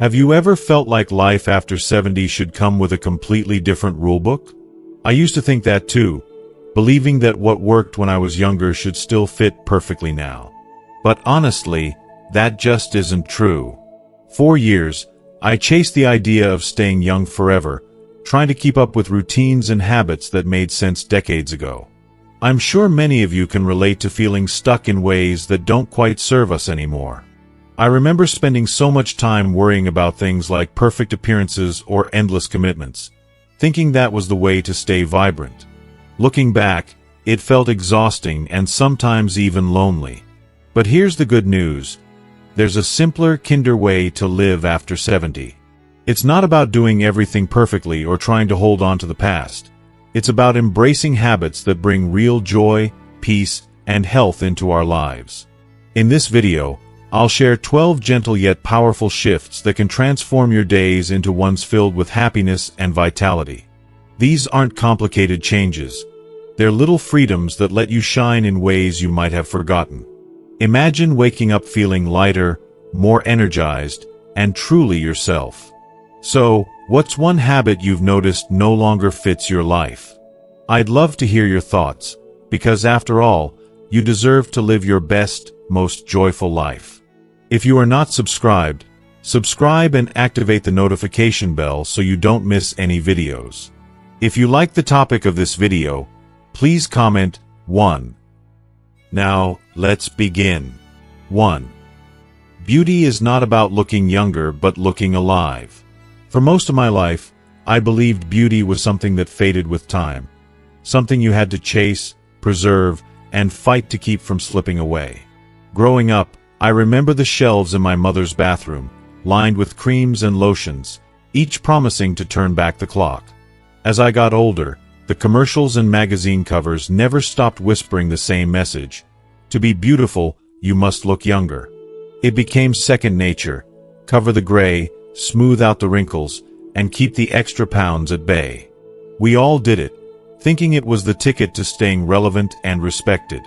Have you ever felt like life after 70 should come with a completely different rulebook? I used to think that too, believing that what worked when I was younger should still fit perfectly now. But honestly, that just isn't true. For years, I chased the idea of staying young forever, trying to keep up with routines and habits that made sense decades ago. I'm sure many of you can relate to feeling stuck in ways that don't quite serve us anymore. I remember spending so much time worrying about things like perfect appearances or endless commitments, thinking that was the way to stay vibrant. Looking back, it felt exhausting and sometimes even lonely. But here's the good news. There's a simpler, kinder way to live after 70. It's not about doing everything perfectly or trying to hold on to the past. It's about embracing habits that bring real joy, peace, and health into our lives. In this video, I'll share 12 gentle yet powerful shifts that can transform your days into ones filled with happiness and vitality. These aren't complicated changes. They're little freedoms that let you shine in ways you might have forgotten. Imagine waking up feeling lighter, more energized, and truly yourself. So, what's one habit you've noticed no longer fits your life? I'd love to hear your thoughts, because after all, you deserve to live your best, most joyful life. If you are not subscribed, subscribe and activate the notification bell so you don't miss any videos. If you like the topic of this video, please comment 1. Now, let's begin. 1. Beauty is not about looking younger but looking alive. For most of my life, I believed beauty was something that faded with time, something you had to chase, preserve, and fight to keep from slipping away. Growing up, I remember the shelves in my mother's bathroom, lined with creams and lotions, each promising to turn back the clock. As I got older, the commercials and magazine covers never stopped whispering the same message. To be beautiful, you must look younger. It became second nature. Cover the gray, smooth out the wrinkles, and keep the extra pounds at bay. We all did it, thinking it was the ticket to staying relevant and respected.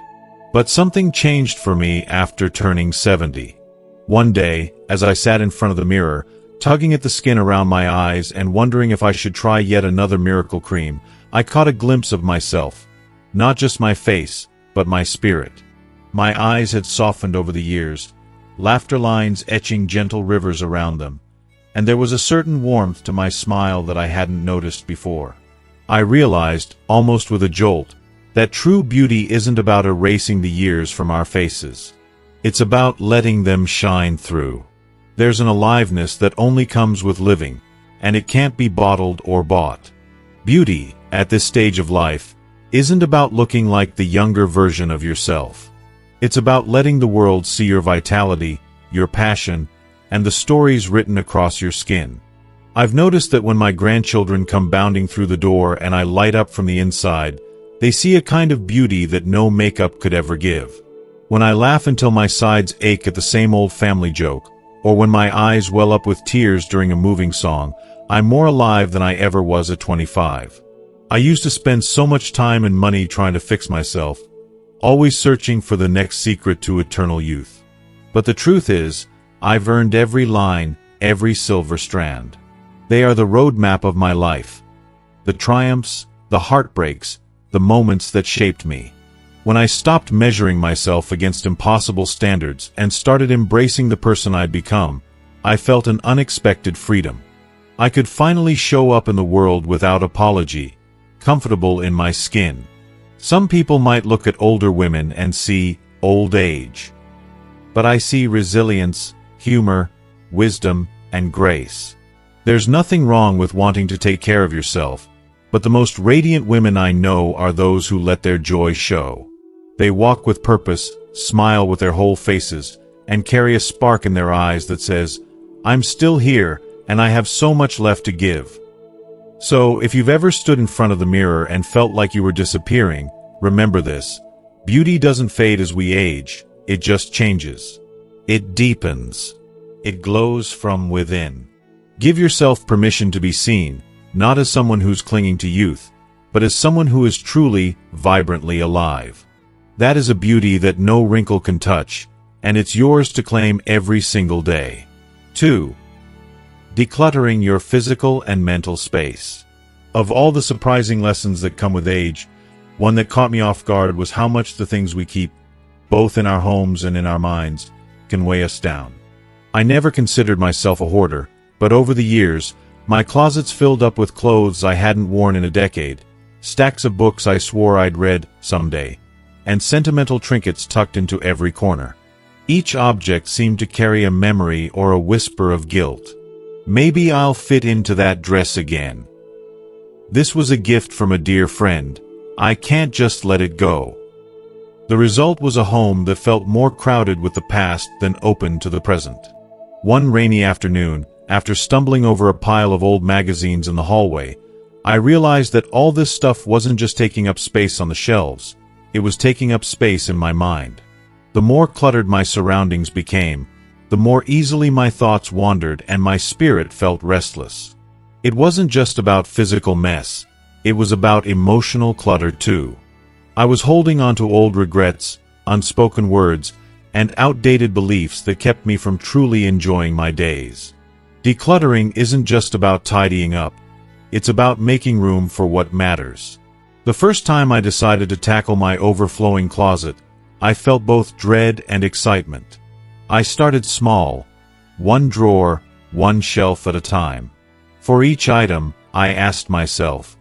But something changed for me after turning 70. One day, as I sat in front of the mirror, tugging at the skin around my eyes and wondering if I should try yet another miracle cream, I caught a glimpse of myself. Not just my face, but my spirit. My eyes had softened over the years, laughter lines etching gentle rivers around them, and there was a certain warmth to my smile that I hadn't noticed before. I realized, almost with a jolt, that true beauty isn't about erasing the years from our faces. It's about letting them shine through. There's an aliveness that only comes with living, and it can't be bottled or bought. Beauty, at this stage of life, isn't about looking like the younger version of yourself. It's about letting the world see your vitality, your passion, and the stories written across your skin. I've noticed that when my grandchildren come bounding through the door and I light up from the inside, they see a kind of beauty that no makeup could ever give. When I laugh until my sides ache at the same old family joke, or when my eyes well up with tears during a moving song, I'm more alive than I ever was at 25. I used to spend so much time and money trying to fix myself, always searching for the next secret to eternal youth. But the truth is, I've earned every line, every silver strand. They are the roadmap of my life. The triumphs, the heartbreaks, the moments that shaped me. When I stopped measuring myself against impossible standards and started embracing the person I'd become, I felt an unexpected freedom. I could finally show up in the world without apology, comfortable in my skin. Some people might look at older women and see old age. But I see resilience, humor, wisdom, and grace. There's nothing wrong with wanting to take care of yourself, but the most radiant women I know are those who let their joy show. They walk with purpose, smile with their whole faces, and carry a spark in their eyes that says, "I'm still here, and I have so much left to give." So, if you've ever stood in front of the mirror and felt like you were disappearing, remember this. Beauty doesn't fade as we age, it just changes. It deepens. It glows from within. Give yourself permission to be seen, not as someone who's clinging to youth, but as someone who is truly, vibrantly alive. That is a beauty that no wrinkle can touch, and it's yours to claim every single day. 2. Decluttering your physical and mental space. Of all the surprising lessons that come with age, one that caught me off guard was how much the things we keep, both in our homes and in our minds, can weigh us down. I never considered myself a hoarder, but over the years, my closets filled up with clothes I hadn't worn in a decade, stacks of books I swore I'd read someday, and sentimental trinkets tucked into every corner. Each object seemed to carry a memory or a whisper of guilt. Maybe I'll fit into that dress again. This was a gift from a dear friend. I can't just let it go. The result was a home that felt more crowded with the past than open to the present. One rainy afternoon, after stumbling over a pile of old magazines in the hallway, I realized that all this stuff wasn't just taking up space on the shelves, it was taking up space in my mind. The more cluttered my surroundings became, the more easily my thoughts wandered and my spirit felt restless. It wasn't just about physical mess, it was about emotional clutter too. I was holding on to old regrets, unspoken words, and outdated beliefs that kept me from truly enjoying my days. Decluttering isn't just about tidying up, it's about making room for what matters. The first time I decided to tackle my overflowing closet, I felt both dread and excitement. I started small, one drawer, one shelf at a time. For each item, I asked myself,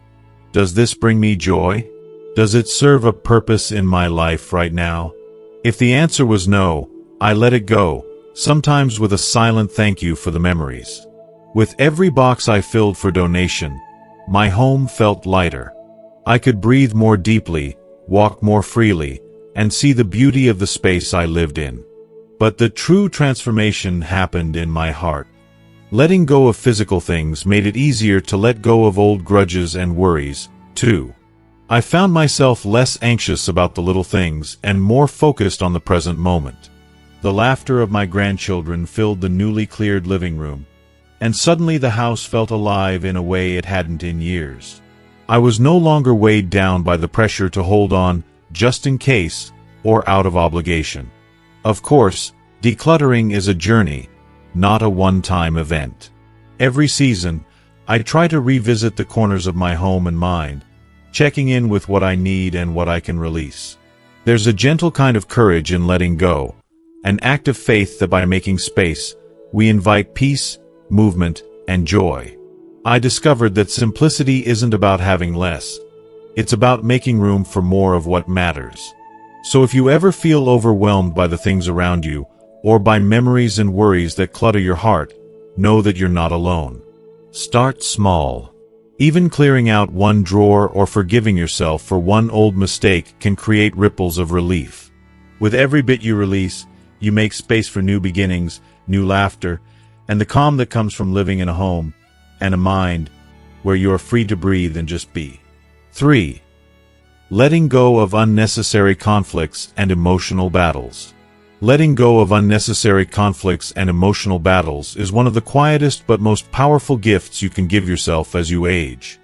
does this bring me joy? Does it serve a purpose in my life right now? If the answer was no, I let it go, sometimes with a silent thank you for the memories. With every box I filled for donation, my home felt lighter. I could breathe more deeply, walk more freely, and see the beauty of the space I lived in. But the true transformation happened in my heart. Letting go of physical things made it easier to let go of old grudges and worries, too. I found myself less anxious about the little things and more focused on the present moment. The laughter of my grandchildren filled the newly cleared living room, and suddenly the house felt alive in a way it hadn't in years. I was no longer weighed down by the pressure to hold on, just in case, or out of obligation. Of course, decluttering is a journey, not a one-time event. Every season, I try to revisit the corners of my home and mind, checking in with what I need and what I can release. There's a gentle kind of courage in letting go, an act of faith that by making space, we invite peace, movement, and joy. I discovered that simplicity isn't about having less. It's about making room for more of what matters. So if you ever feel overwhelmed by the things around you, or by memories and worries that clutter your heart, know that you're not alone. Start small. Even clearing out one drawer or forgiving yourself for one old mistake can create ripples of relief. With every bit you release, you make space for new beginnings, new laughter, and the calm that comes from living in a home and a mind where you are free to breathe and just be. 3. Letting go of unnecessary conflicts and emotional battles. Letting go of unnecessary conflicts and emotional battles is one of the quietest but most powerful gifts you can give yourself as you age.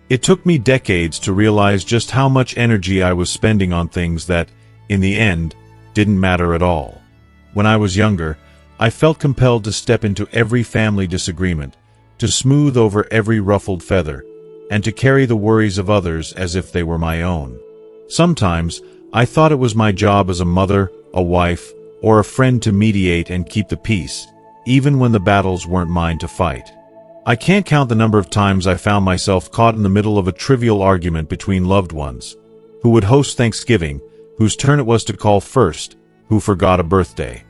It took me decades to realize just how much energy I was spending on things that, in the end, didn't matter at all. When I was younger, I felt compelled to step into every family disagreement, to smooth over every ruffled feather, and to carry the worries of others as if they were my own. Sometimes, I thought it was my job as a mother, a wife, or a friend to mediate and keep the peace, even when the battles weren't mine to fight. I can't count the number of times I found myself caught in the middle of a trivial argument between loved ones, who would host Thanksgiving, whose turn it was to call first, who forgot a birthday.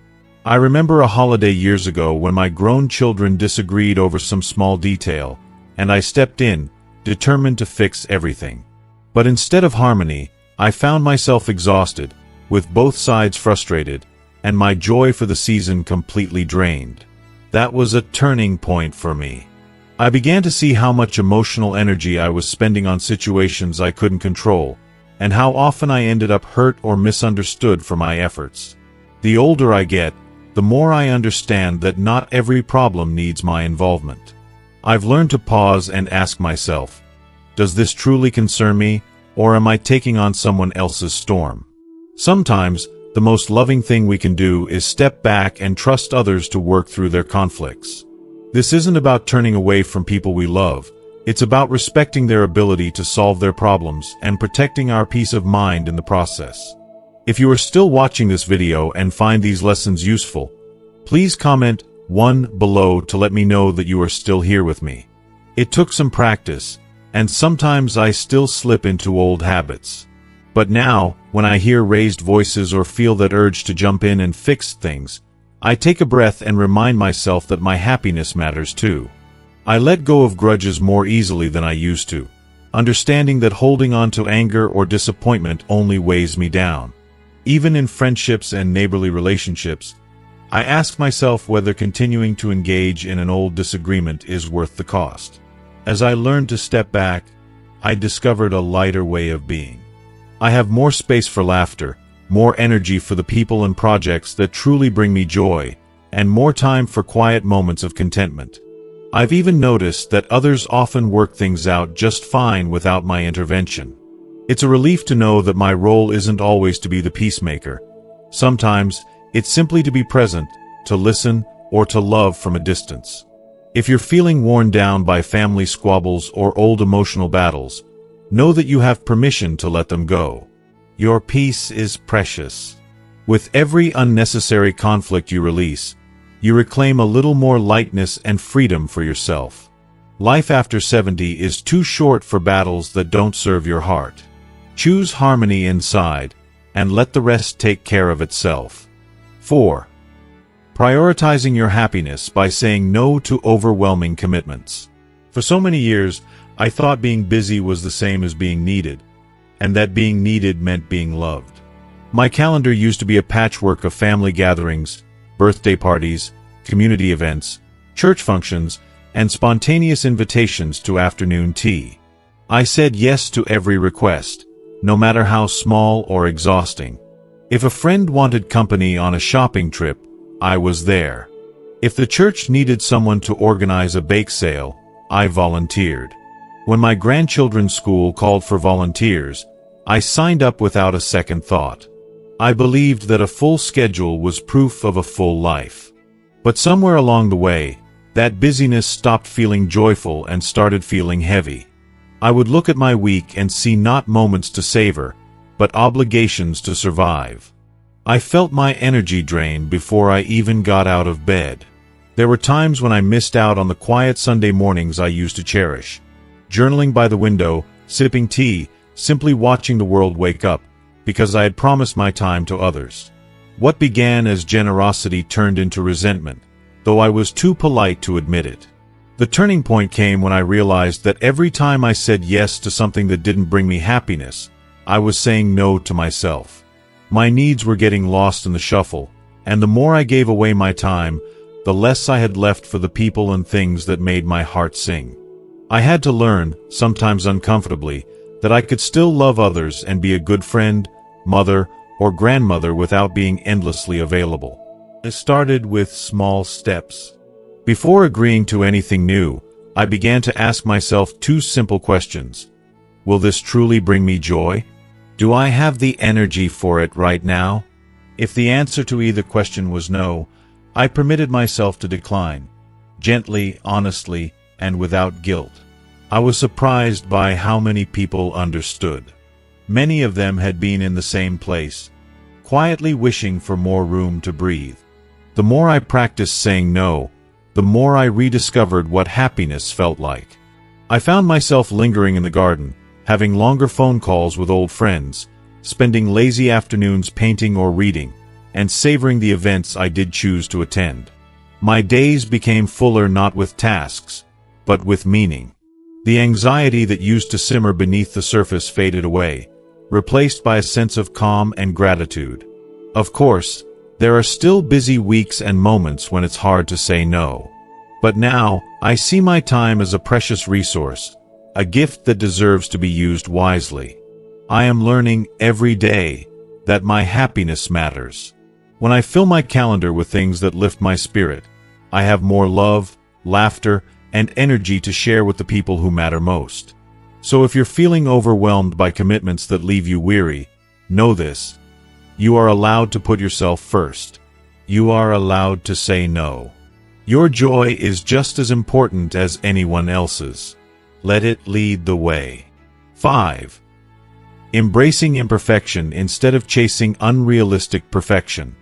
I remember a holiday years ago when my grown children disagreed over some small detail, and I stepped in, determined to fix everything. But instead of harmony, I found myself exhausted, with both sides frustrated, and my joy for the season completely drained. That was a turning point for me. I began to see how much emotional energy I was spending on situations I couldn't control, and how often I ended up hurt or misunderstood for my efforts. The older I get, the more I understand that not every problem needs my involvement. I've learned to pause and ask myself, does this truly concern me, or am I taking on someone else's storm? Sometimes, the most loving thing we can do is step back and trust others to work through their conflicts. This isn't about turning away from people we love. It's about respecting their ability to solve their problems and protecting our peace of mind in the process. If you are still watching this video and find these lessons useful, please comment 1 below to let me know that you are still here with me. It took some practice, and sometimes I still slip into old habits. But now, when I hear raised voices or feel that urge to jump in and fix things, I take a breath and remind myself that my happiness matters too. I let go of grudges more easily than I used to, understanding that holding on to anger or disappointment only weighs me down. Even in friendships and neighborly relationships, I ask myself whether continuing to engage in an old disagreement is worth the cost. As I learned to step back, I discovered a lighter way of being. I have more space for laughter, more energy for the people and projects that truly bring me joy, and more time for quiet moments of contentment. I've even noticed that others often work things out just fine without my intervention. It's a relief to know that my role isn't always to be the peacemaker. Sometimes, it's simply to be present, to listen, or to love from a distance. If you're feeling worn down by family squabbles or old emotional battles, know that you have permission to let them go. Your peace is precious. With every unnecessary conflict you release, you reclaim a little more lightness and freedom for yourself. Life after 70 is too short for battles that don't serve your heart. Choose harmony inside, and let the rest take care of itself. 4. Prioritizing your happiness by saying no to overwhelming commitments. For so many years, I thought being busy was the same as being needed, and that being needed meant being loved. My calendar used to be a patchwork of family gatherings, birthday parties, community events, church functions, and spontaneous invitations to afternoon tea. I said yes to every request, no matter how small or exhausting. If a friend wanted company on a shopping trip, I was there. If the church needed someone to organize a bake sale, I volunteered. When my grandchildren's school called for volunteers, I signed up without a second thought. I believed that a full schedule was proof of a full life. But somewhere along the way, that busyness stopped feeling joyful and started feeling heavy. I would look at my week and see not moments to savor, but obligations to survive. I felt my energy drain before I even got out of bed. There were times when I missed out on the quiet Sunday mornings I used to cherish. Journaling by the window, sipping tea, simply watching the world wake up, because I had promised my time to others. What began as generosity turned into resentment, though I was too polite to admit it. The turning point came when I realized that every time I said yes to something that didn't bring me happiness, I was saying no to myself. My needs were getting lost in the shuffle, and the more I gave away my time, the less I had left for the people and things that made my heart sing. I had to learn, sometimes uncomfortably, that I could still love others and be a good friend, mother, or grandmother without being endlessly available. I started with small steps. Before agreeing to anything new, I began to ask myself 2 simple questions. Will this truly bring me joy? Do I have the energy for it right now? If the answer to either question was no, I permitted myself to decline, gently, honestly, and without guilt. I was surprised by how many people understood. Many of them had been in the same place, quietly wishing for more room to breathe. The more I practiced saying no, the more I rediscovered what happiness felt like. I found myself lingering in the garden, having longer phone calls with old friends, spending lazy afternoons painting or reading, and savoring the events I did choose to attend. My days became fuller not with tasks, but with meaning. The anxiety that used to simmer beneath the surface faded away, replaced by a sense of calm and gratitude. Of course, there are still busy weeks and moments when it's hard to say no. But now, I see my time as a precious resource, a gift that deserves to be used wisely. I am learning every day that my happiness matters. When I fill my calendar with things that lift my spirit, I have more love, laughter, and energy to share with the people who matter most. So if you're feeling overwhelmed by commitments that leave you weary, know this: you are allowed to put yourself first. You are allowed to say no. Your joy is just as important as anyone else's. Let it lead the way. 5. Embracing imperfection instead of chasing unrealistic perfection.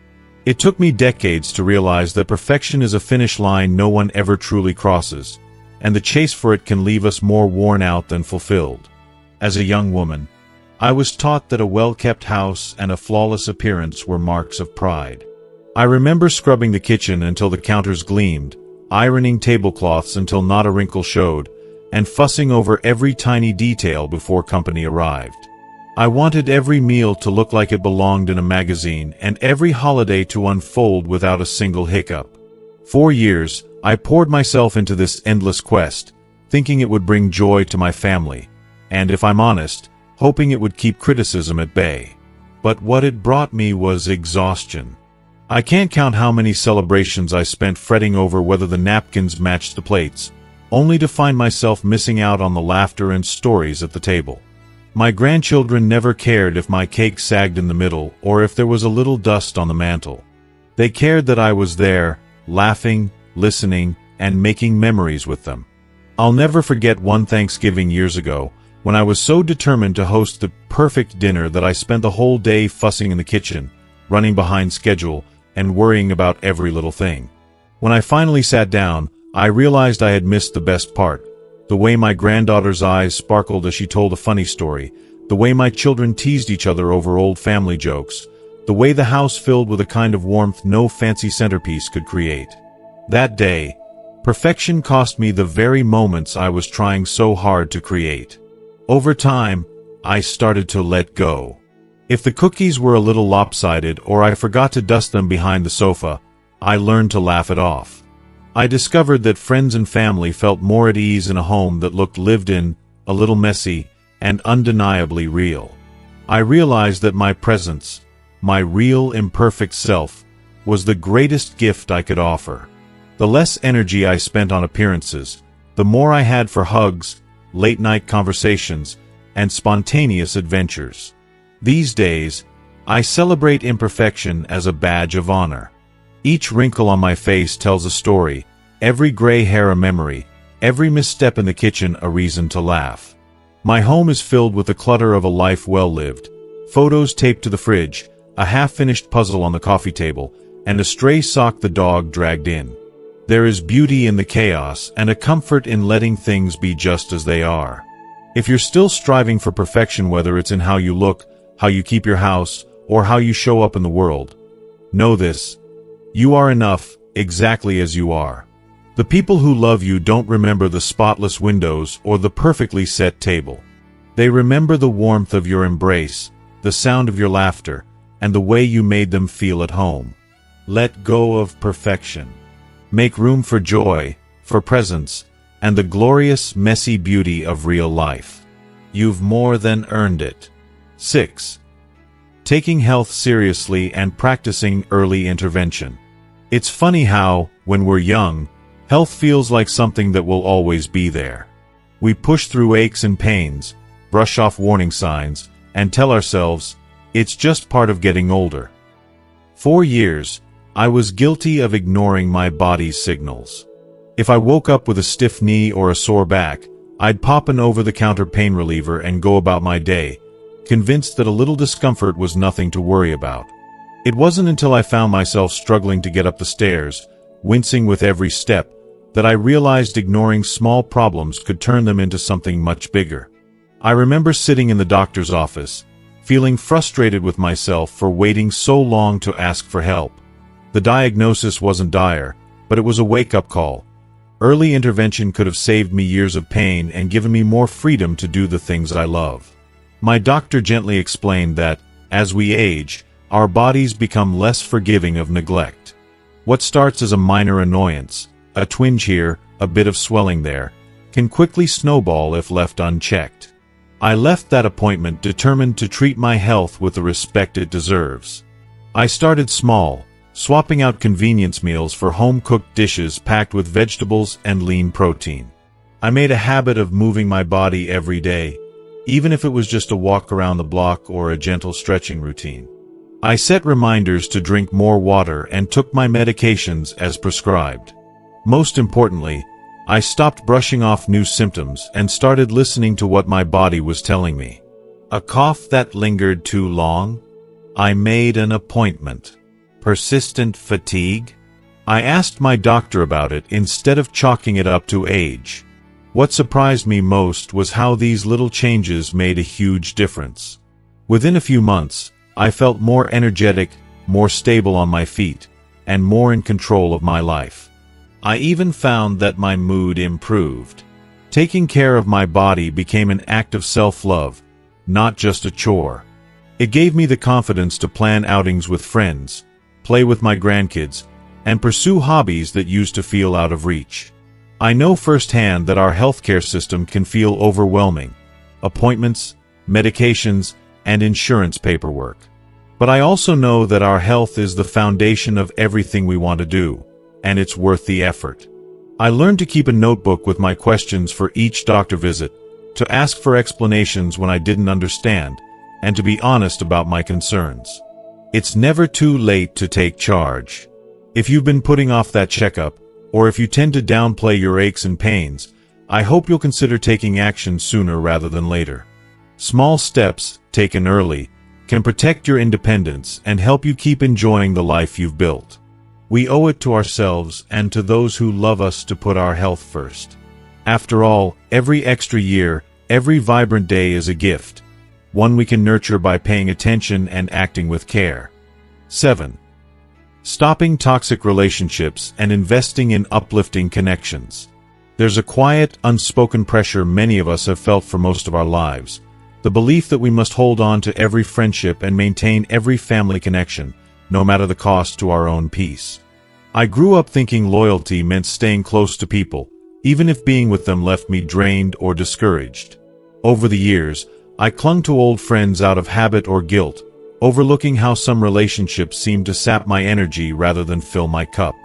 It took me decades to realize that perfection is a finish line no one ever truly crosses, and the chase for it can leave us more worn out than fulfilled. As a young woman, I was taught that a well-kept house and a flawless appearance were marks of pride. I remember scrubbing the kitchen until the counters gleamed, ironing tablecloths until not a wrinkle showed, and fussing over every tiny detail before company arrived. I wanted every meal to look like it belonged in a magazine and every holiday to unfold without a single hiccup. For years, I poured myself into this endless quest, thinking it would bring joy to my family, and if I'm honest, hoping it would keep criticism at bay. But what it brought me was exhaustion. I can't count how many celebrations I spent fretting over whether the napkins matched the plates, only to find myself missing out on the laughter and stories at the table. My grandchildren never cared if my cake sagged in the middle or if there was a little dust on the mantel. They cared that I was there, laughing, listening, and making memories with them. I'll never forget one Thanksgiving years ago, when I was so determined to host the perfect dinner that I spent the whole day fussing in the kitchen, running behind schedule, and worrying about every little thing. When I finally sat down, I realized I had missed the best part. The way my granddaughter's eyes sparkled as she told a funny story, the way my children teased each other over old family jokes, the way the house filled with a kind of warmth no fancy centerpiece could create. That day, perfection cost me the very moments I was trying so hard to create. Over time, I started to let go. If the cookies were a little lopsided or I forgot to dust them behind the sofa, I learned to laugh it off. I discovered that friends and family felt more at ease in a home that looked lived in, a little messy, and undeniably real. I realized that my presence, my real imperfect self, was the greatest gift I could offer. The less energy I spent on appearances, the more I had for hugs, late-night conversations, and spontaneous adventures. These days, I celebrate imperfection as a badge of honor. Each wrinkle on my face tells a story, every gray hair a memory, every misstep in the kitchen a reason to laugh. My home is filled with the clutter of a life well lived, photos taped to the fridge, a half-finished puzzle on the coffee table, and a stray sock the dog dragged in. There is beauty in the chaos and a comfort in letting things be just as they are. If you're still striving for perfection, whether it's in how you look, how you keep your house, or how you show up in the world, know this: you are enough, exactly as you are. The people who love you don't remember the spotless windows or the perfectly set table. They remember the warmth of your embrace, the sound of your laughter, and the way you made them feel at home. Let go of perfection. Make room for joy, for presence, and the glorious, messy beauty of real life. You've more than earned it. 6. Taking health seriously and practicing early intervention. It's funny how, when we're young, health feels like something that will always be there. We push through aches and pains, brush off warning signs, and tell ourselves, it's just part of getting older. For years, I was guilty of ignoring my body's signals. If I woke up with a stiff knee or a sore back, I'd pop an over-the-counter pain reliever and go about my day, convinced that a little discomfort was nothing to worry about. It wasn't until I found myself struggling to get up the stairs, wincing with every step, that I realized ignoring small problems could turn them into something much bigger. I remember sitting in the doctor's office, feeling frustrated with myself for waiting so long to ask for help. The diagnosis wasn't dire, but it was a wake-up call. Early intervention could have saved me years of pain and given me more freedom to do the things I love. My doctor gently explained that, as we age, our bodies become less forgiving of neglect. What starts as a minor annoyance, a twinge here, a bit of swelling there, can quickly snowball if left unchecked. I left that appointment determined to treat my health with the respect it deserves. I started small, swapping out convenience meals for home-cooked dishes packed with vegetables and lean protein. I made a habit of moving my body every day, even if it was just a walk around the block or a gentle stretching routine. I set reminders to drink more water and took my medications as prescribed. Most importantly, I stopped brushing off new symptoms and started listening to what my body was telling me. A cough that lingered too long? I made an appointment. Persistent fatigue? I asked my doctor about it instead of chalking it up to age. What surprised me most was how these little changes made a huge difference. Within a few months, I felt more energetic, more stable on my feet, and more in control of my life. I even found that my mood improved. Taking care of my body became an act of self-love, not just a chore. It gave me the confidence to plan outings with friends, play with my grandkids, and pursue hobbies that used to feel out of reach. I know firsthand that our healthcare system can feel overwhelming. Appointments, medications, and insurance paperwork. But I also know that our health is the foundation of everything we want to do, and it's worth the effort. I learned to keep a notebook with my questions for each doctor visit, to ask for explanations when I didn't understand, and to be honest about my concerns. It's never too late to take charge. If you've been putting off that checkup, or if you tend to downplay your aches and pains, I hope you'll consider taking action sooner rather than later. Small steps, taken early, can protect your independence and help you keep enjoying the life you've built. We owe it to ourselves and to those who love us to put our health first. After all, every extra year, every vibrant day is a gift, one we can nurture by paying attention and acting with care. 7. Stopping toxic relationships and investing in uplifting connections. There's a quiet, unspoken pressure many of us have felt for most of our lives. The belief that we must hold on to every friendship and maintain every family connection, no matter the cost to our own peace. I grew up thinking loyalty meant staying close to people, even if being with them left me drained or discouraged. Over the years, I clung to old friends out of habit or guilt, overlooking how some relationships seemed to sap my energy rather than fill my cup.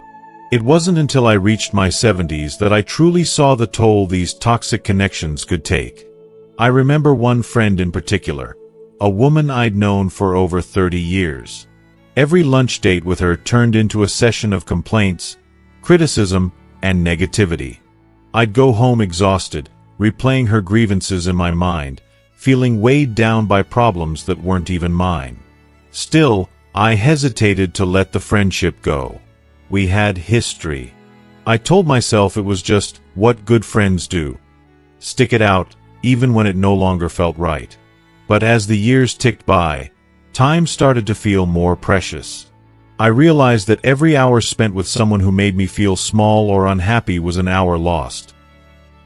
It wasn't until I reached my 70s that I truly saw the toll these toxic connections could take. I remember one friend in particular, a woman I'd known for over 30 years. Every lunch date with her turned into a session of complaints, criticism, and negativity. I'd go home exhausted, replaying her grievances in my mind, feeling weighed down by problems that weren't even mine. Still, I hesitated to let the friendship go. We had history. I told myself it was just what good friends do. Stick it out, even when it no longer felt right. But as the years ticked by, time started to feel more precious. I realized that every hour spent with someone who made me feel small or unhappy was an hour lost.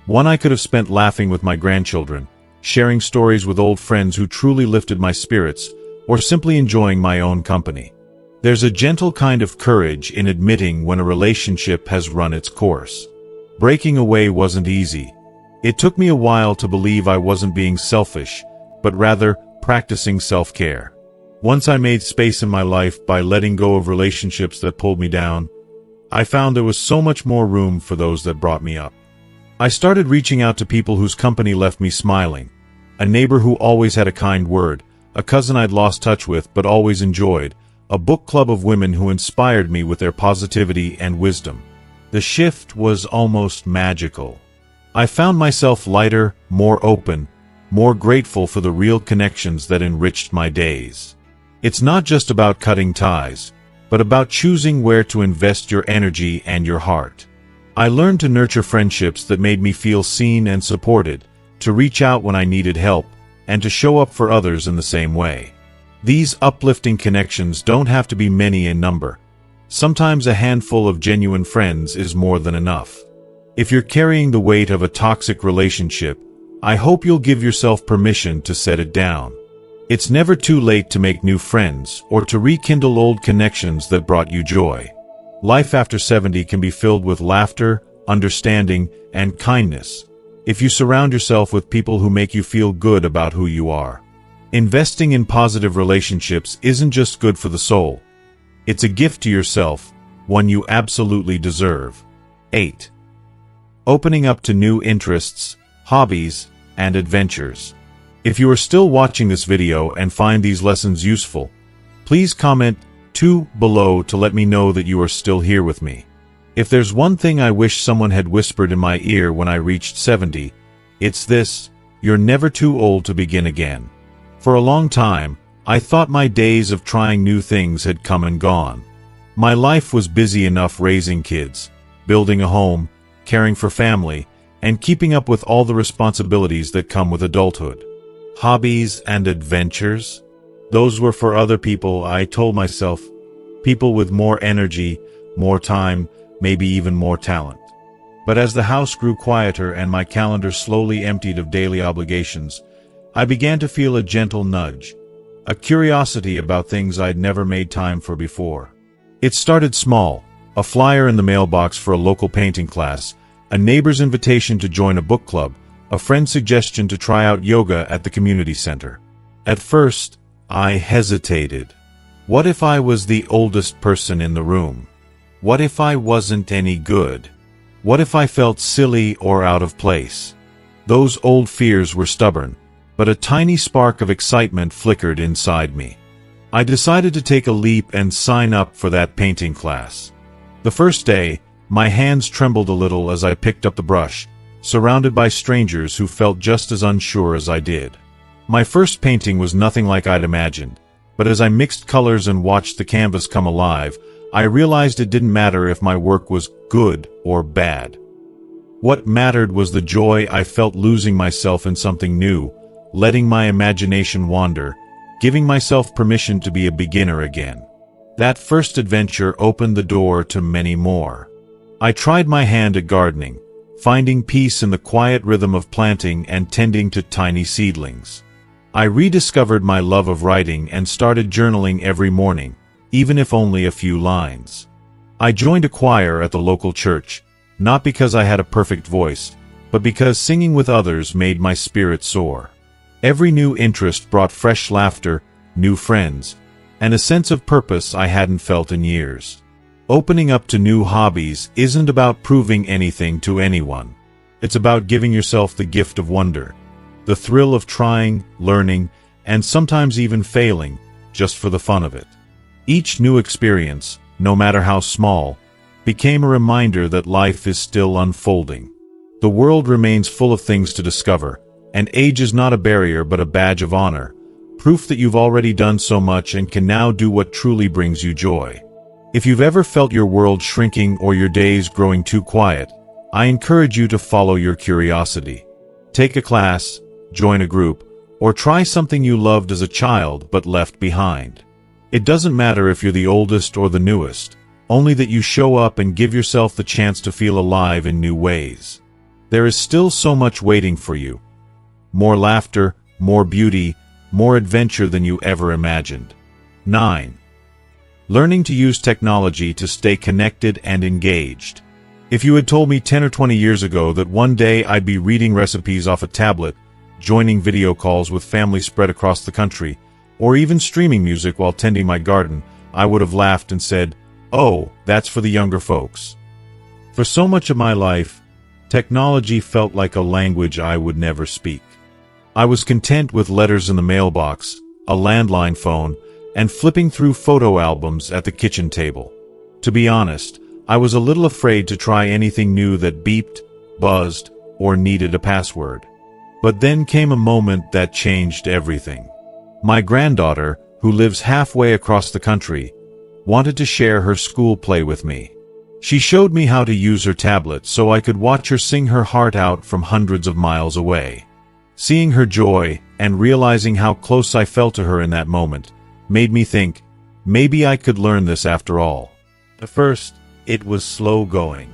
One I could have spent laughing with my grandchildren, sharing stories with old friends who truly lifted my spirits, or simply enjoying my own company. There's a gentle kind of courage in admitting when a relationship has run its course. Breaking away wasn't easy. It took me a while to believe I wasn't being selfish, but rather practicing self-care. Once I made space in my life by letting go of relationships that pulled me down, I found there was so much more room for those that brought me up. I started reaching out to people whose company left me smiling. A neighbor who always had a kind word, a cousin I'd lost touch with but always enjoyed, a book club of women who inspired me with their positivity and wisdom. The shift was almost magical. I found myself lighter, more open, more grateful for the real connections that enriched my days. It's not just about cutting ties, but about choosing where to invest your energy and your heart. I learned to nurture friendships that made me feel seen and supported, to reach out when I needed help, and to show up for others in the same way. These uplifting connections don't have to be many in number. Sometimes a handful of genuine friends is more than enough. If you're carrying the weight of a toxic relationship, I hope you'll give yourself permission to set it down. It's never too late to make new friends or to rekindle old connections that brought you joy. Life after 70 can be filled with laughter, understanding, and kindness, if you surround yourself with people who make you feel good about who you are. Investing in positive relationships isn't just good for the soul. It's a gift to yourself, one you absolutely deserve. 8. Opening up to new interests, hobbies, and adventures. If you are still watching this video and find these lessons useful, please comment 2 below to let me know that you are still here with me. If there's one thing I wish someone had whispered in my ear when I reached 70, it's this: you're never too old to begin again. For a long time, I thought my days of trying new things had come and gone. My life was busy enough raising kids, building a home, caring for family, and keeping up with all the responsibilities that come with adulthood. Hobbies and adventures? Those were for other people, I told myself. People with more energy, more time, maybe even more talent. But as the house grew quieter and my calendar slowly emptied of daily obligations, I began to feel a gentle nudge, a curiosity about things I'd never made time for before. It started small: a flyer in the mailbox for a local painting class, a neighbor's invitation to join a book club, a friend's suggestion to try out yoga at the community center. At first, I hesitated. What if I was the oldest person in the room? What if I wasn't any good? What if I felt silly or out of place? Those old fears were stubborn, but a tiny spark of excitement flickered inside me. I decided to take a leap and sign up for that painting class. The first day, my hands trembled a little as I picked up the brush, surrounded by strangers who felt just as unsure as I did. My first painting was nothing like I'd imagined, but as I mixed colors and watched the canvas come alive, I realized it didn't matter if my work was good or bad. What mattered was the joy I felt losing myself in something new, letting my imagination wander, giving myself permission to be a beginner again. That first adventure opened the door to many more. I tried my hand at gardening, finding peace in the quiet rhythm of planting and tending to tiny seedlings. I rediscovered my love of writing and started journaling every morning, even if only a few lines. I joined a choir at the local church, not because I had a perfect voice, but because singing with others made my spirit soar. Every new interest brought fresh laughter, new friends, and a sense of purpose I hadn't felt in years. Opening up to new hobbies isn't about proving anything to anyone. It's about giving yourself the gift of wonder, the thrill of trying, learning, and sometimes even failing, just for the fun of it. Each new experience, no matter how small, became a reminder that life is still unfolding. The world remains full of things to discover, and age is not a barrier but a badge of honor, proof that you've already done so much and can now do what truly brings you joy. If you've ever felt your world shrinking or your days growing too quiet, I encourage you to follow your curiosity. Take a class, join a group, or try something you loved as a child but left behind. It doesn't matter if you're the oldest or the newest, only that you show up and give yourself the chance to feel alive in new ways. There is still so much waiting for you. More laughter, more beauty, more adventure than you ever imagined. 9. Learning to use technology to stay connected and engaged. If you had told me 10 or 20 years ago that one day I'd be reading recipes off a tablet, joining video calls with family spread across the country, or even streaming music while tending my garden, I would have laughed and said, "Oh, that's for the younger folks." For so much of my life, technology felt like a language I would never speak. I was content with letters in the mailbox, a landline phone, and flipping through photo albums at the kitchen table. To be honest, I was a little afraid to try anything new that beeped, buzzed, or needed a password. But then came a moment that changed everything. My granddaughter, who lives halfway across the country, wanted to share her school play with me. She showed me how to use her tablet so I could watch her sing her heart out from hundreds of miles away. Seeing her joy and realizing how close I felt to her in that moment made me think, maybe I could learn this after all. At first, it was slow going.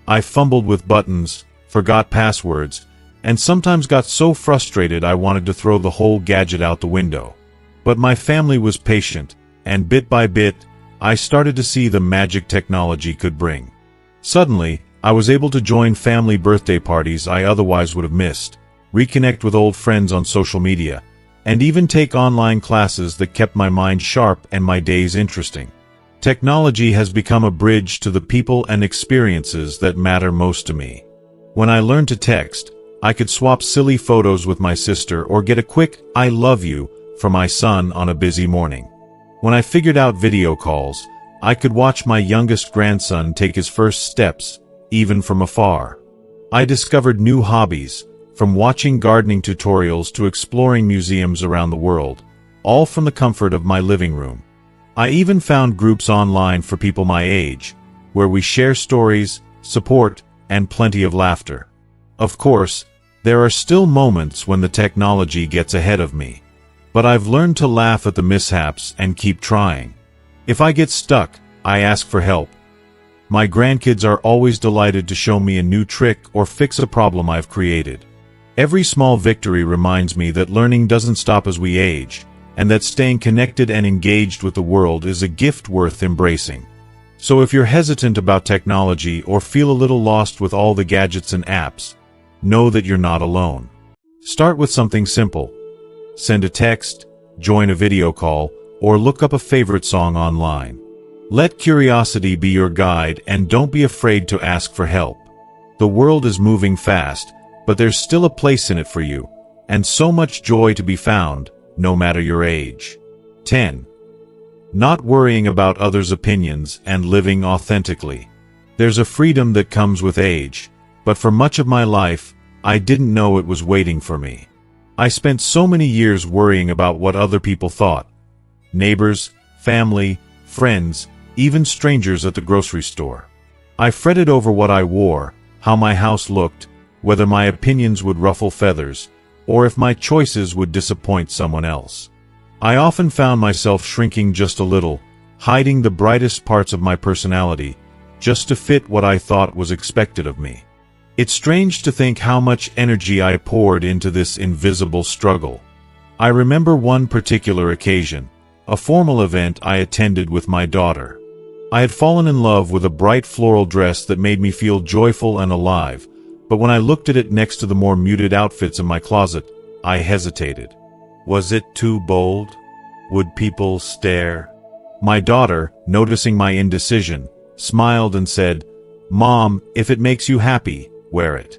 I fumbled with buttons, forgot passwords, and sometimes got so frustrated I wanted to throw the whole gadget out the window. But my family was patient, and bit by bit, I started to see the magic technology could bring. Suddenly, I was able to join family birthday parties I otherwise would have missed, reconnect with old friends on social media, and even take online classes that kept my mind sharp and my days interesting. Technology has become a bridge to the people and experiences that matter most to me. When I learned to text, I could swap silly photos with my sister or get a quick "I love you" from my son on a busy morning. When I figured out video calls, I could watch my youngest grandson take his first steps, even from afar. I discovered new hobbies, from watching gardening tutorials to exploring museums around the world, all from the comfort of my living room. I even found groups online for people my age, where we share stories, support, and plenty of laughter. Of course, there are still moments when the technology gets ahead of me. But I've learned to laugh at the mishaps and keep trying. If I get stuck, I ask for help. My grandkids are always delighted to show me a new trick or fix a problem I've created. Every small victory reminds me that learning doesn't stop as we age, and that staying connected and engaged with the world is a gift worth embracing. So if you're hesitant about technology or feel a little lost with all the gadgets and apps, know that you're not alone. Start with something simple. Send a text, join a video call, or look up a favorite song online. Let curiosity be your guide and don't be afraid to ask for help. The world is moving fast, but there's still a place in it for you, and so much joy to be found, no matter your age. 10. Not worrying about others' opinions and living authentically. There's a freedom that comes with age, but for much of my life, I didn't know it was waiting for me. I spent so many years worrying about what other people thought. Neighbors, family, friends, even strangers at the grocery store. I fretted over what I wore, how my house looked, whether my opinions would ruffle feathers, or if my choices would disappoint someone else. I often found myself shrinking just a little, hiding the brightest parts of my personality, just to fit what I thought was expected of me. It's strange to think how much energy I poured into this invisible struggle. I remember one particular occasion, a formal event I attended with my daughter. I had fallen in love with a bright floral dress that made me feel joyful and alive, but when I looked at it next to the more muted outfits in my closet, I hesitated. Was it too bold? Would people stare? My daughter, noticing my indecision, smiled and said, "Mom, if it makes you happy, wear it.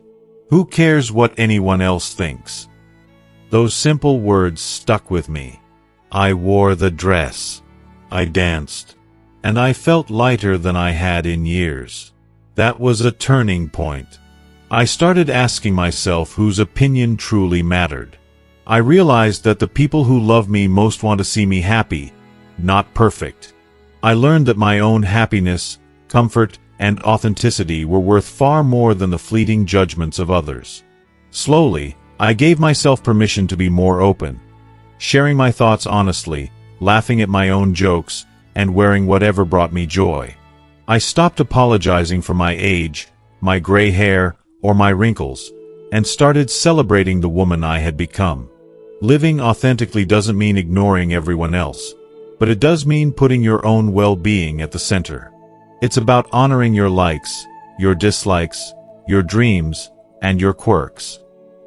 Who cares what anyone else thinks?" Those simple words stuck with me. I wore the dress. I danced. And I felt lighter than I had in years. That was a turning point. I started asking myself whose opinion truly mattered. I realized that the people who love me most want to see me happy, not perfect. I learned that my own happiness, comfort, and authenticity were worth far more than the fleeting judgments of others. Slowly, I gave myself permission to be more open, sharing my thoughts honestly, laughing at my own jokes, and wearing whatever brought me joy. I stopped apologizing for my age, my gray hair, or my wrinkles, and started celebrating the woman I had become. Living authentically doesn't mean ignoring everyone else, but it does mean putting your own well-being at the center. It's about honoring your likes, your dislikes, your dreams, and your quirks.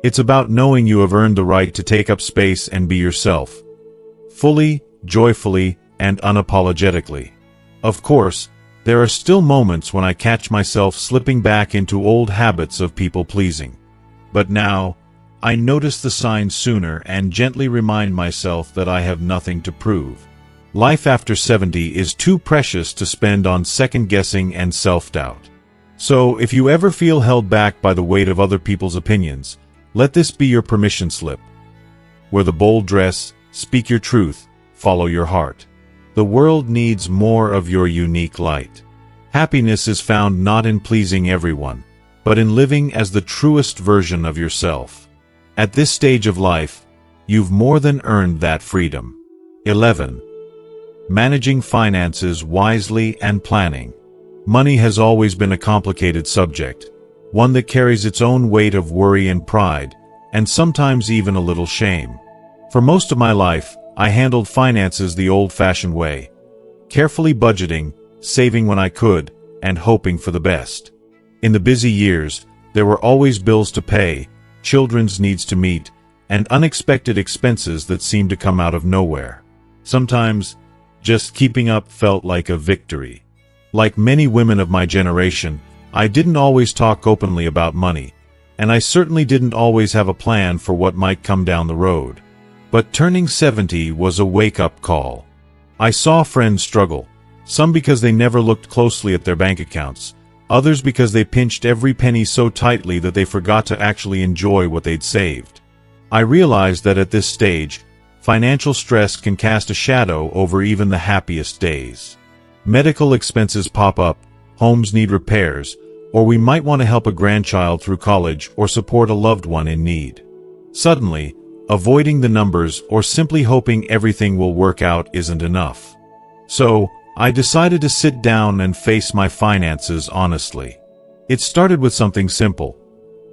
It's about knowing you have earned the right to take up space and be yourself, fully, joyfully, and unapologetically. Of course, there are still moments when I catch myself slipping back into old habits of people-pleasing. But now, I notice the signs sooner and gently remind myself that I have nothing to prove. Life after 70 is too precious to spend on second-guessing and self-doubt. So, if you ever feel held back by the weight of other people's opinions, let this be your permission slip. Wear the bold dress, speak your truth, follow your heart. The world needs more of your unique light. Happiness is found not in pleasing everyone, but in living as the truest version of yourself. At this stage of life, you've more than earned that freedom. 11. Managing finances wisely and planning. Money has always been a complicated subject, one that carries its own weight of worry and pride, and sometimes even a little shame. For most of my life, I handled finances the old-fashioned way, carefully budgeting, saving when I could, and hoping for the best. In the busy years, there were always bills to pay, children's needs to meet, and unexpected expenses that seemed to come out of nowhere. Sometimes, just keeping up felt like a victory. Like many women of my generation, I didn't always talk openly about money, and I certainly didn't always have a plan for what might come down the road. But turning 70 was a wake-up call. I saw friends struggle, Some because they never looked closely at their bank accounts, others because they pinched every penny so tightly that they forgot to actually enjoy what they'd saved. I realized that at this stage, financial stress can cast a shadow over even the happiest days. Medical expenses pop up, homes need repairs, or we might want to help a grandchild through college or support a loved one in need. Suddenly, avoiding the numbers or simply hoping everything will work out isn't enough. So, I decided to sit down and face my finances honestly. It started with something simple,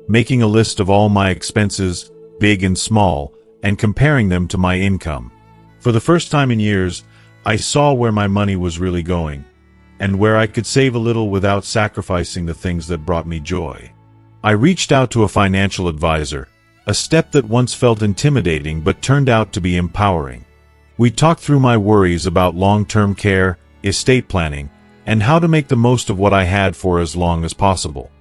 making a list of all my expenses, big and small, and comparing them to my income. For the first time in years, I saw where my money was really going, and where I could save a little without sacrificing the things that brought me joy. I reached out to a financial advisor, a step that once felt intimidating but turned out to be empowering. We talked through my worries about long-term care, estate planning, and how to make the most of what I had for as long as possible.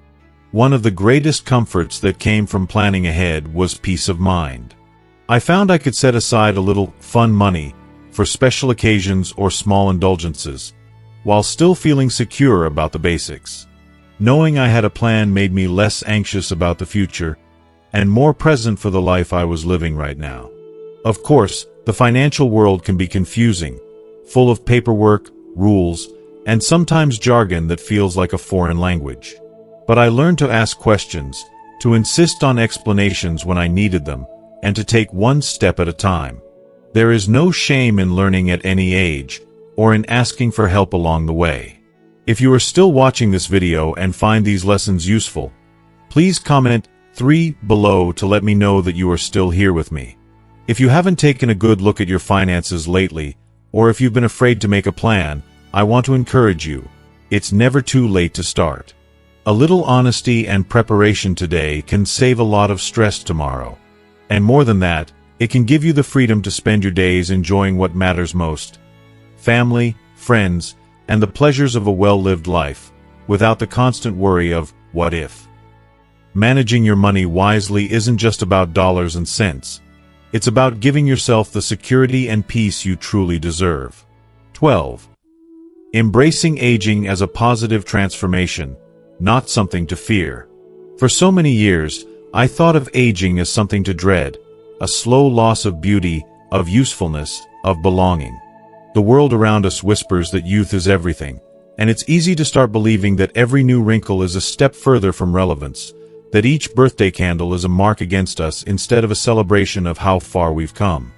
One of the greatest comforts that came from planning ahead was peace of mind. I found I could set aside a little fun money for special occasions or small indulgences, while still feeling secure about the basics. Knowing I had a plan made me less anxious about the future and more present for the life I was living right now. Of course, the financial world can be confusing, full of paperwork, rules, and sometimes jargon that feels like a foreign language. But I learned to ask questions, to insist on explanations when I needed them, and to take one step at a time. There is no shame in learning at any age, or in asking for help along the way. If you are still watching this video and find these lessons useful, please comment 3 below to let me know that you are still here with me. If you haven't taken a good look at your finances lately, or if you've been afraid to make a plan, I want to encourage you. It's never too late to start. A little honesty and preparation today can save a lot of stress tomorrow. And more than that, it can give you the freedom to spend your days enjoying what matters most: family, friends, and the pleasures of a well-lived life, without the constant worry of what if. Managing your money wisely isn't just about dollars and cents. It's about giving yourself the security and peace you truly deserve. 12. Embracing aging as a positive transformation, not something to fear. For so many years, I thought of aging as something to dread, a slow loss of beauty, of usefulness, of belonging. The world around us whispers that youth is everything, and it's easy to start believing that every new wrinkle is a step further from relevance, that each birthday candle is a mark against us instead of a celebration of how far we've come.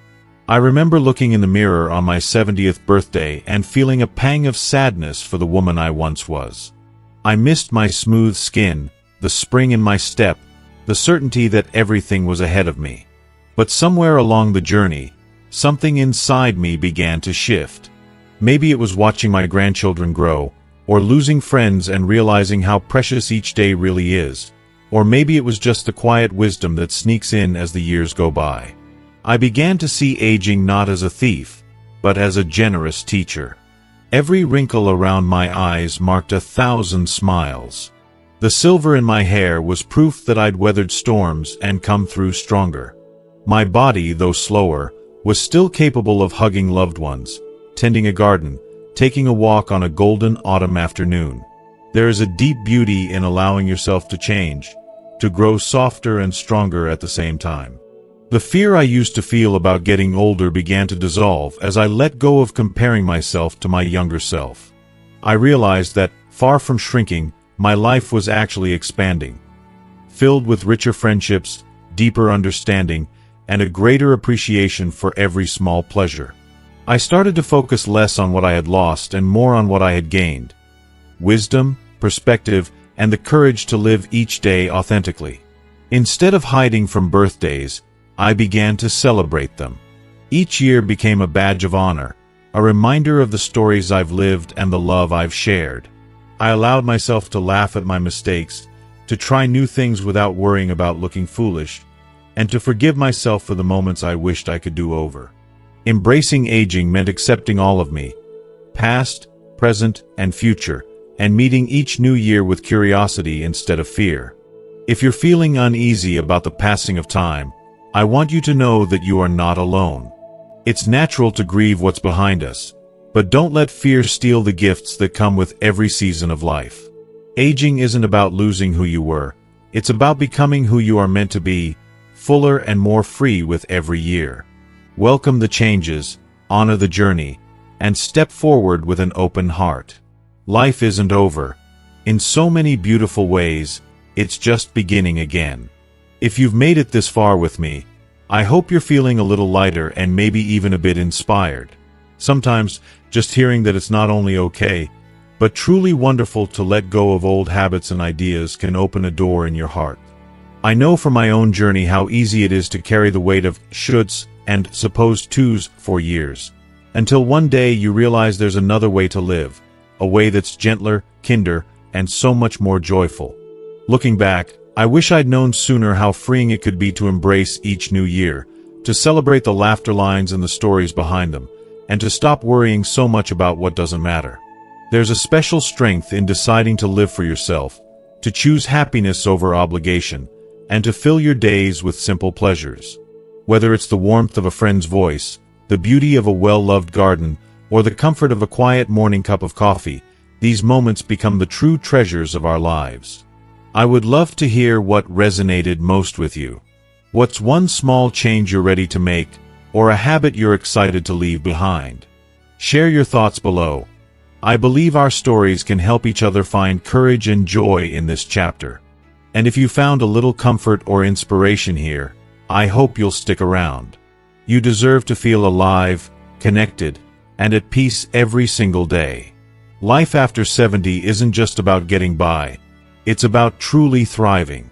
I remember looking in the mirror on my 70th birthday and feeling a pang of sadness for the woman I once was. I missed my smooth skin, the spring in my step, the certainty that everything was ahead of me. But somewhere along the journey, something inside me began to shift. Maybe it was watching my grandchildren grow, or losing friends and realizing how precious each day really is, or maybe it was just the quiet wisdom that sneaks in as the years go by. I began to see aging not as a thief, but as a generous teacher. Every wrinkle around my eyes marked 1,000 smiles. The silver in my hair was proof that I'd weathered storms and come through stronger. My body, though slower, was still capable of hugging loved ones, tending a garden, taking a walk on a golden autumn afternoon. There is a deep beauty in allowing yourself to change, to grow softer and stronger at the same time. The fear I used to feel about getting older began to dissolve as I let go of comparing myself to my younger self. I realized that, far from shrinking, my life was actually expanding, filled with richer friendships, deeper understanding, and a greater appreciation for every small pleasure. I started to focus less on what I had lost and more on what I had gained: wisdom, perspective, and the courage to live each day authentically. Instead of hiding from birthdays, I began to celebrate them. Each year became a badge of honor, a reminder of the stories I've lived and the love I've shared. I allowed myself to laugh at my mistakes, to try new things without worrying about looking foolish, and to forgive myself for the moments I wished I could do over. Embracing aging meant accepting all of me, past, present, and future, and meeting each new year with curiosity instead of fear. If you're feeling uneasy about the passing of time, I want you to know that you are not alone. It's natural to grieve what's behind us, But don't let fear steal the gifts that come with every season of life. Aging isn't about losing who you were. It's about becoming who you are meant to be, fuller and more free with every year. Welcome the changes, honor the journey, and step forward with an open heart. Life isn't over. In so many beautiful ways, it's just beginning again. If you've made it this far with me, I hope you're feeling a little lighter and maybe even a bit inspired. Sometimes, just hearing that it's not only okay, but truly wonderful to let go of old habits and ideas can open a door in your heart. I know from my own journey how easy it is to carry the weight of shoulds and supposed tos for years, until one day you realize there's another way to live, a way that's gentler, kinder, and so much more joyful. Looking back, I wish I'd known sooner how freeing it could be to embrace each new year, to celebrate the laughter lines and the stories behind them, and to stop worrying so much about what doesn't matter. There's a special strength in deciding to live for yourself, to choose happiness over obligation, and to fill your days with simple pleasures. Whether it's the warmth of a friend's voice, the beauty of a well-loved garden, or the comfort of a quiet morning cup of coffee, these moments become the true treasures of our lives. I would love to hear what resonated most with you. What's one small change you're ready to make, or a habit you're excited to leave behind? Share your thoughts below. I believe our stories can help each other find courage and joy in this chapter. And if you found a little comfort or inspiration here, I hope you'll stick around. You deserve to feel alive, connected, and at peace every single day. Life after 70 isn't just about getting by. It's about truly thriving.